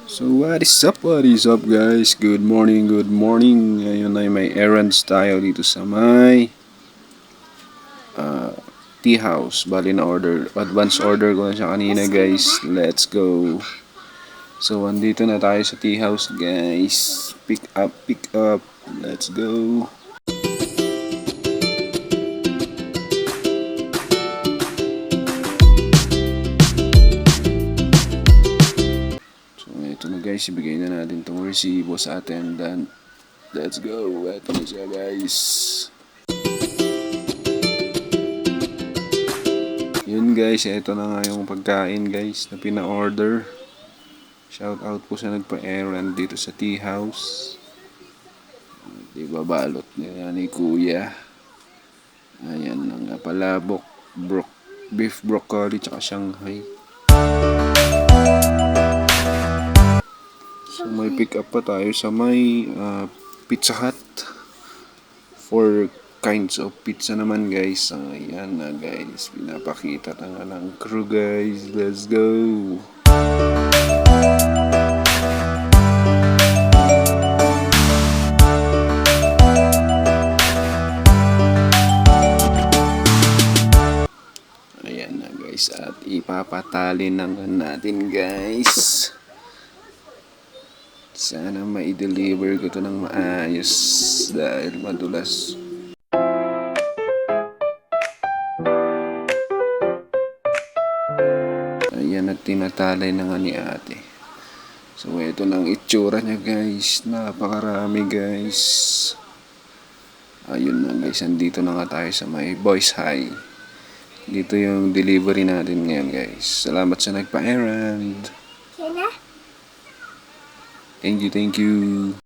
So what is up guys? Good morning, good morning. Ngayon ay may errands tayo dito sa may tea house. Bali na advance order ko na siya kanina guys. Let's go. So andito na tayo sa tea house guys. Pick up, pick up. Let's go. So ito na guys, ibigay na natin itong resibo sa attendant. Let's go. Ito na siya guys. Yun guys, ito na nga yung pagkain guys na pina-order. Shout out po sa nagpa-errand dito sa tea house. Diba balot nila ni kuya. Ayan na nga palabok, beef broccoli tsaka Shanghai. So may pick up pa tayo sa may Pizza Hut. 4 kinds of pizza naman guys. Ayan na guys, pinapakita na nga ng crew guys. Let's go. Ayan na guys, at ipapatali naman natin guys. Sana ma-deliver ko to ng maayos dahil madulas. Ayan at tinatalay na nga ni ate. So ito nang itsura niya guys. Napakarami guys. Ayun na guys, andito na nga tayo sa may Boys High. Dito yung delivery natin ngayon guys. Salamat sa nagpa-errand. Thank you, thank you.